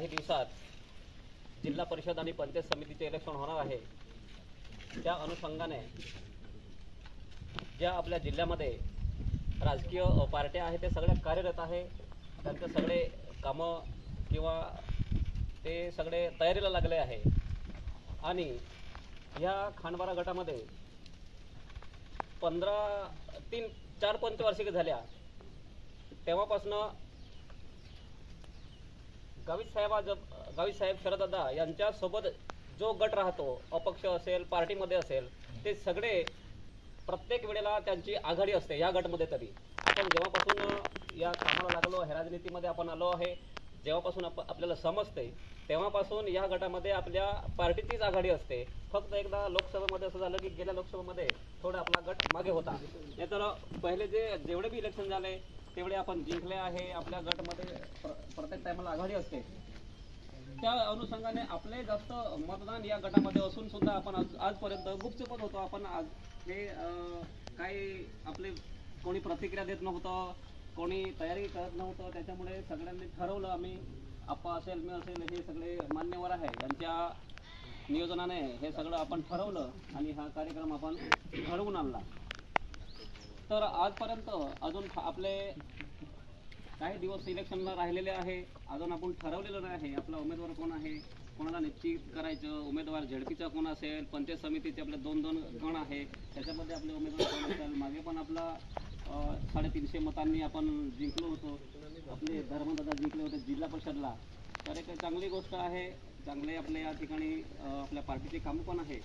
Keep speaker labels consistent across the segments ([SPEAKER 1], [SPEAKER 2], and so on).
[SPEAKER 1] काही दिवसात जिल्हा परिषद आणि पंचायत समितीचे इलेक्शन होणार आहे। त्या अनुषंगाने ज्या आपल्या जिल्ह्यामध्ये राजकीय पार्ट्या आहेत ते सगळे कार्यरत आहे, त्यांचे सगळे कामं किंवा ते सगळे तयारीला लागले आहे। आणि या खांडबारा गटामध्ये 4 पंचवार्षिक झाल्या तेव्हापासून गावित साहेब शरददादा यांच्यासोबत जो गट राहतो, अपक्ष असेल पार्टीमध्ये असेल, ते सगळे प्रत्येक वेळेला त्यांची आघाडी असते या गटमध्ये। तरी आपण जेव्हापासून या कामाला लागलो आहे, राजनीतीमध्ये आपण आलो आहे, जेव्हापासून आपल्याला समजते तेव्हापासून या गटामध्ये आपल्या पार्टीचीच आघाडी असते। फक्त एकदा लोकसभेमध्ये असं झालं की गेल्या लोकसभेमध्ये थोडा आपला गट मागे होता, नाही तर पहिले जेवढे बी इलेक्शन झाले तेवढे आपण जिंकले आहे। आपल्या गटमध्ये प्रत्येक टायमाला आघाडी असते। त्या अनुषंगाने आपले जास्त मतदान या गटामध्ये असून सुद्धा आपण आजपर्यंत गुपचूपच होतो। आपण आज हे काही आपले कोणी प्रतिक्रिया देत नव्हतं, कोणी तयारी करत नव्हतं, त्याच्यामुळे सगळ्यांनी ठरवलं, आम्ही आप्पा असेल मी असेल हे सगळे मान्यवर आहे, यांच्या नियोजनाने हे सगळं आपण ठरवलं आणि हा कार्यक्रम आपण घडवून आणला। तर आजपर्यंत अजून आपले काही दिवस इलेक्शनला राहिलेले आहे, अजून आपण ठरवलेलं नाही आहे आपला उमेदवार कोण आहे, कोणाला निश्चित करायचं। उमेदवार झडपीचा कोण असेल, पंचायत समितीचे आपले 2-2 गण आहे, त्याच्यामध्ये आपले उमेदवार कोण असेल। मागे पण आपला 350 मतांनी आपण जिंकलो होतो, आपले धर्मदादा जिंकले होते जिल्हा परिषदला। तर एक चांगली गोष्ट आहे, चांगले आपल्या या ठिकाणी आपल्या पार्टीचे कामं पण आहे।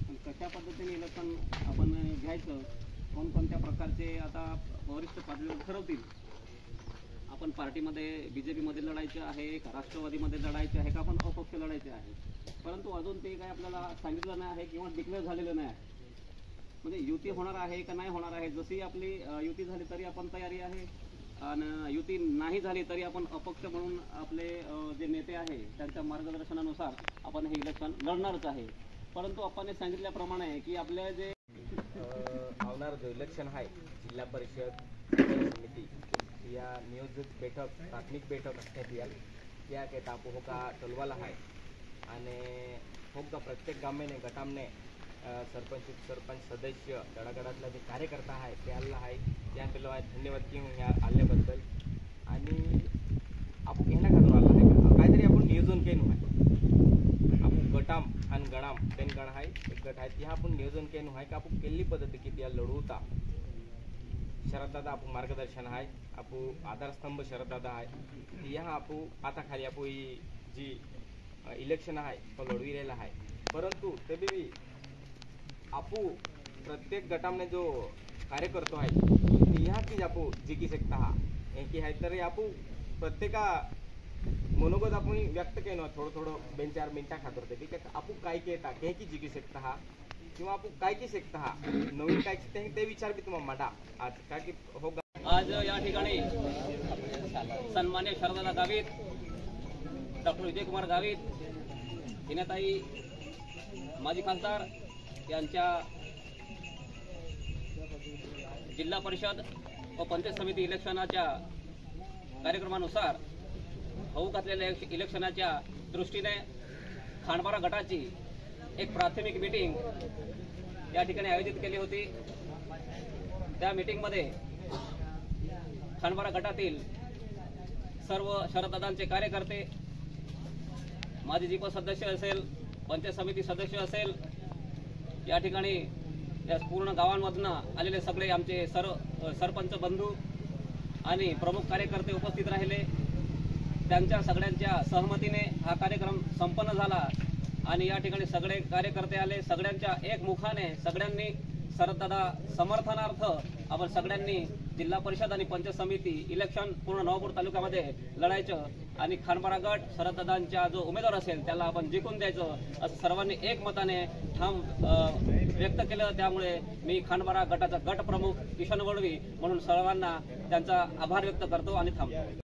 [SPEAKER 1] पण कशा पद्धतीने इलेक्शन आपण घ्यायचं, कोणकोणत्या प्रकारचे आता वरिष्ठ पातळीवर ठरवतील। आपण पार्टीमध्ये बीजेपीमध्ये लढायचे आहे का राष्ट्रवादीमध्ये लढायचे आहे का आपण अपक्ष लढायचे आहे, परंतु अजून ते काही आपल्याला सांगितलं नाही आहे किंवा डिक्लेअर झालेलं नाही आहे। म्हणजे युती होणार आहे का नाही होणार आहे, जशी आपली युती झाली तरी आपण तयारी आहे, आणि युती नाही झाली तरी आपण अपक्ष म्हणून आपले जे नेते आहे त्यांच्या मार्गदर्शनानुसार आपण हे इलेक्शन लढणारच आहे। परंतु आपण सांगितल्याप्रमाणे की आपल्या जे
[SPEAKER 2] होणार जो इलेक्शन आहे जिल्हा परिषद समिती या नियोजित बैठक प्राथमिक बैठक असण्यात येईल। या के तापो होका टोलवाला आहे आणि होका प्रत्येक गामेने गटामने सरपंच सदस्य गडागडातला जे कार्यकर्ता आहे त्याला आहे त्या पेलो धन्यवाद की या आल्याबद्दल। आणि आपण येणं का आला आहे का काहीतरी आपण नियोजन केलं आहे, आपण गटाम आणि गणाम 3 गण आहे, एक गट आहे ह्या आपण नियोजन केलं आहे का आपण केली पद्धती की त्या लढवता। शरददादा आपू मार्गदर्शन आहे, आपू आधारस्तंभ शरददादा आहे, यहाँ आपू आता खाली आपू जी इलेक्शन आहे तो लढवी राहिला आहे। परंतु ते भी आपू प्रत्येक गटामने जो कार्यकर्तो आहे यहाँ की आपू जिंकी शकता हा की आहे, तर आपू प्रत्येका मनोगत आपण व्यक्त केलं थोडं 2-4 मिनिटा खातर ते की आपू काय केता की जिंकी शकता हा किंवा आपण काय की शकता हा नवीन काय ते विचार बी तुम्हाला मांडा आज काय की हो।
[SPEAKER 1] आज या ठिकाणी सन्मान्य शरददादा गावित, डॉक्टर विजयकुमार गावित, हिनाताई माजी खासदार यांच्या जिल्हा परिषद व पंचायत समिती इलेक्शनाच्या कार्यक्रमानुसार होऊ घातलेल्या इलेक्शनाच्या दृष्टीने खांडबारा गटाची एक प्राथमिक मीटिंग या ठिकाणी आयोजित केली होती। त्या मीटिंगमध्ये खांडबारा गटातील सर्व शरददादांचे कार्यकर्ते, माजी जिप सदस्य असेल, पंचायत समिती सदस्य असेल, या ठिकाणी या पूर्ण गावांमधून आलेले सगळे आमचे सरपंच बंधू आणि प्रमुख कार्यकर्ते उपस्थित राहिले। त्यांच्या सगळ्यांच्या सहमतीने हा कार्यक्रम संपन्न झाला आणि या ठिकाणी सगळे कार्यकर्ते आले। सगळ्यांच्या एक मुखाने सगळ्यांनी शरददादा समर्थनार्थ आपण सगळ्यांनी जिल्हा परिषद आणि पंचायत समिती इलेक्शन पूर्ण नवापूर तालुक्यामध्ये लढायचं आणि खांडबारा गट शरददादांच्या जो उमेदवार असेल त्याला आपण जिंकून द्यायचं असं सर्वांनी एकमताने ठाम व्यक्त केलं। त्यामुळे मी खांडबारा गटाचा गट प्रमुख किशन वळवी म्हणून सर्वांना त्यांचा आभार व्यक्त करतो आणि थांबतो।